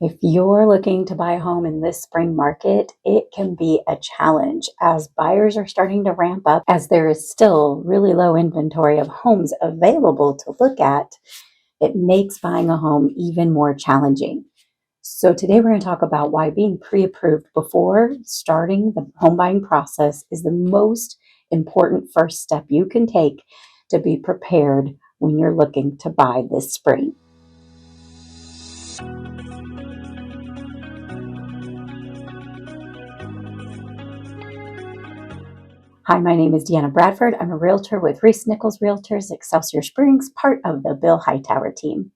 If you're looking to buy a home in this spring market, it can be a challenge as buyers are starting to ramp up as there is still really low inventory of homes available to look at. It makes buying a home even more challenging. So today we're going to talk about why being pre-approved before starting the home buying process is the most important first step you can take to be prepared when you're looking to buy this spring. Hi, my name is Deanna Bradford. I'm a realtor with Reese Nichols Realtors, Excelsior Springs, part of the Bill Hightower team.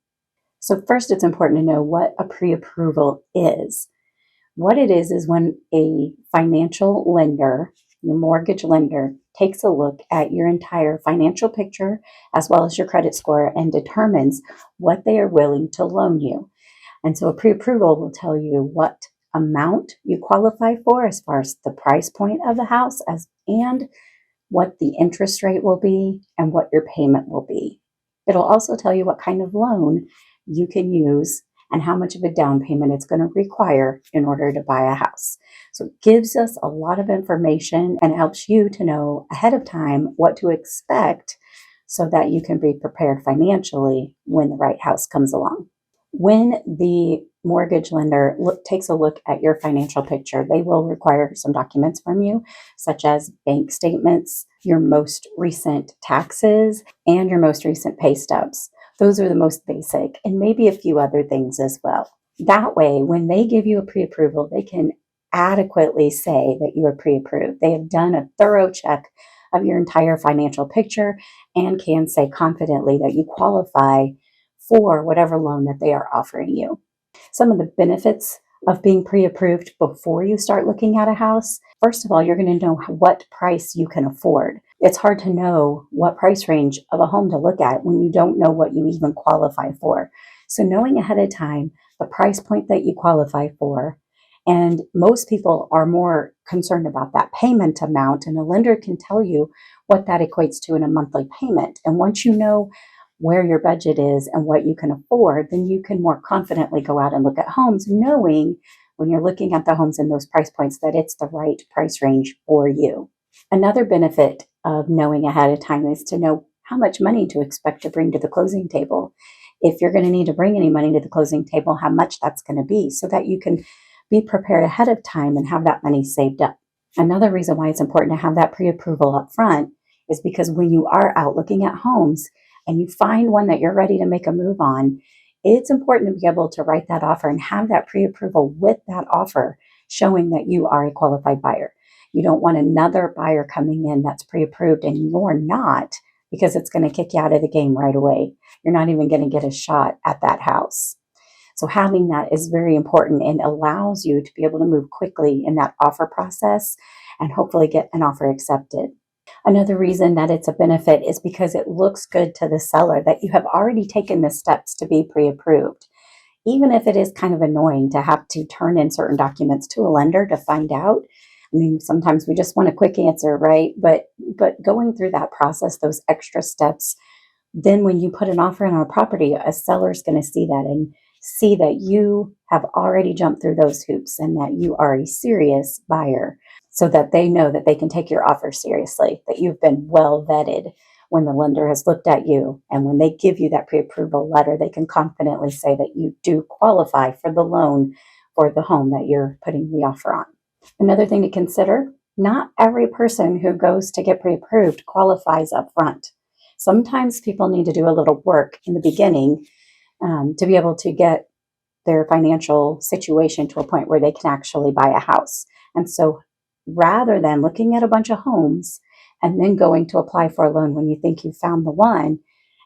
So first, it's important to know what a pre-approval is. What it is when a financial lender, your mortgage lender, takes a look at your entire financial picture as well as your credit score and determines what they are willing to loan you. And so a pre-approval will tell you what amount you qualify for as far as the price point of the house and what the interest rate will be and what your payment will be. It'll also tell you what kind of loan you can use and how much of a down payment it's going to require in order to buy a house. So it gives us a lot of information and helps you to know ahead of time what to expect so that you can be prepared financially when the right house comes along. When the mortgage lender takes a look at your financial picture, they will require some documents from you, such as bank statements, your most recent taxes, and your most recent pay stubs. Those are the most basic, and maybe a few other things as well. That way, when they give you a pre-approval, they can adequately say that you are pre-approved. They have done a thorough check of your entire financial picture and can say confidently that you qualify for whatever loan that they are offering you. Some of the benefits of being pre-approved before you start looking at a house. First of all, you're going to know what price you can afford. It's hard to know what price range of a home to look at when you don't know what you even qualify for. So knowing ahead of time the price point that you qualify for, and most people are more concerned about that payment amount, and a lender can tell you what that equates to in a monthly payment. And once you know where your budget is and what you can afford, then you can more confidently go out and look at homes, knowing when you're looking at the homes in those price points that it's the right price range for you. Another benefit of knowing ahead of time is to know how much money to expect to bring to the closing table. If you're going to need to bring any money to the closing table, how much that's going to be so that you can be prepared ahead of time and have that money saved up. Another reason why it's important to have that pre-approval up front is because when you are out looking at homes, and you find one that you're ready to make a move on, it's important to be able to write that offer and have that pre-approval with that offer showing that you are a qualified buyer. You don't want another buyer coming in that's pre-approved and you're not, because it's going to kick you out of the game right away. You're not even going to get a shot at that house. So having that is very important and allows you to be able to move quickly in that offer process and hopefully get an offer accepted. Another reason that it's a benefit is because it looks good to the seller that you have already taken the steps to be pre-approved. Even if it is kind of annoying to have to turn in certain documents to a lender to find out. I mean, sometimes we just want a quick answer, right? But going through that process, those extra steps, then when you put an offer in on a property, a seller is going to see that and see that you have already jumped through those hoops and that you are a serious buyer, so that they know that they can take your offer seriously, that you've been well vetted when the lender has looked at you. And when they give you that pre-approval letter, they can confidently say that you do qualify for the loan for the home that you're putting the offer on. Another thing to consider, not every person who goes to get pre-approved qualifies up front. Sometimes people need to do a little work in the beginning to be able to get their financial situation to a point where they can actually buy a house. And so rather than looking at a bunch of homes and then going to apply for a loan when you think you found the one,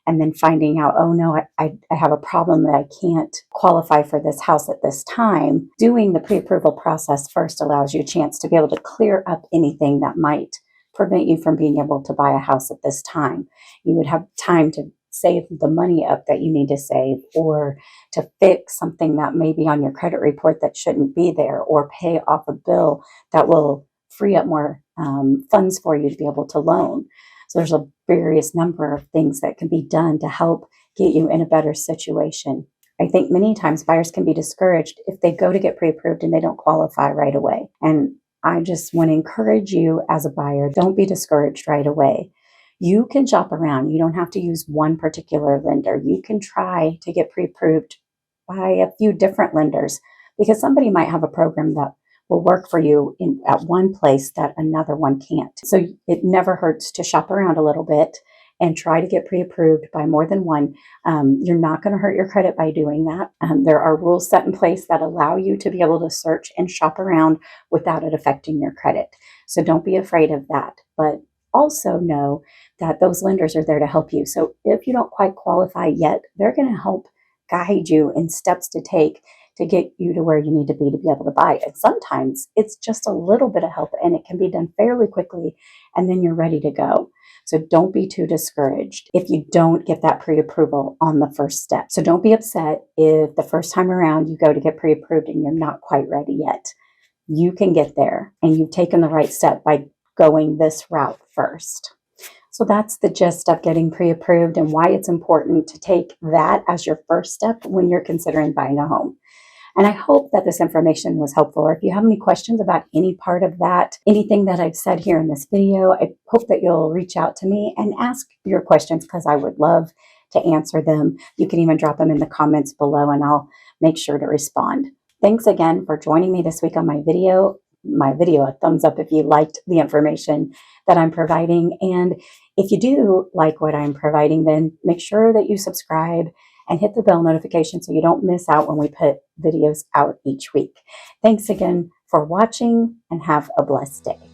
and then finding out, oh no, I have a problem that I can't qualify for this house at this time, doing the pre-approval process first allows you a chance to be able to clear up anything that might prevent you from being able to buy a house at this time. You would have time to save the money up that you need to save, or to fix something that may be on your credit report that shouldn't be there, or pay off a bill that will free up more funds for you to be able to loan. So there's a various number of things that can be done to help get you in a better situation. I think many times buyers can be discouraged if they go to get pre-approved and they don't qualify right away. And I just want to encourage you as a buyer, don't be discouraged right away. You can shop around. You don't have to use one particular lender. You can try to get pre-approved by a few different lenders because somebody might have a program that will work for you at one place that another one can't. So it never hurts to shop around a little bit and try to get pre-approved by more than one. You're not going to hurt your credit by doing that. There are rules set in place that allow you to be able to search and shop around without it affecting your credit. So don't be afraid of that. But also know that those lenders are there to help you. So if you don't quite qualify yet, they're going to help guide you in steps to take to get you to where you need to be able to buy. And sometimes it's just a little bit of help and it can be done fairly quickly and then you're ready to go. So don't be too discouraged if you don't get that pre-approval on the first step. So don't be upset if the first time around you go to get pre-approved and you're not quite ready yet. You can get there and you've taken the right step by going this route first. So that's the gist of getting pre-approved and why it's important to take that as your first step when you're considering buying a home. And I hope that this information was helpful. Or if you have any questions about any part of that, anything that I've said here in this video, I hope that you'll reach out to me and ask your questions because I would love to answer them. You can even drop them in the comments below and I'll make sure to respond. Thanks again for joining me this week on my video. A thumbs up if you liked the information that I'm providing. And if you do like what I'm providing, then make sure that you subscribe and hit the bell notification so you don't miss out when we put videos out each week. Thanks again for watching and have a blessed day.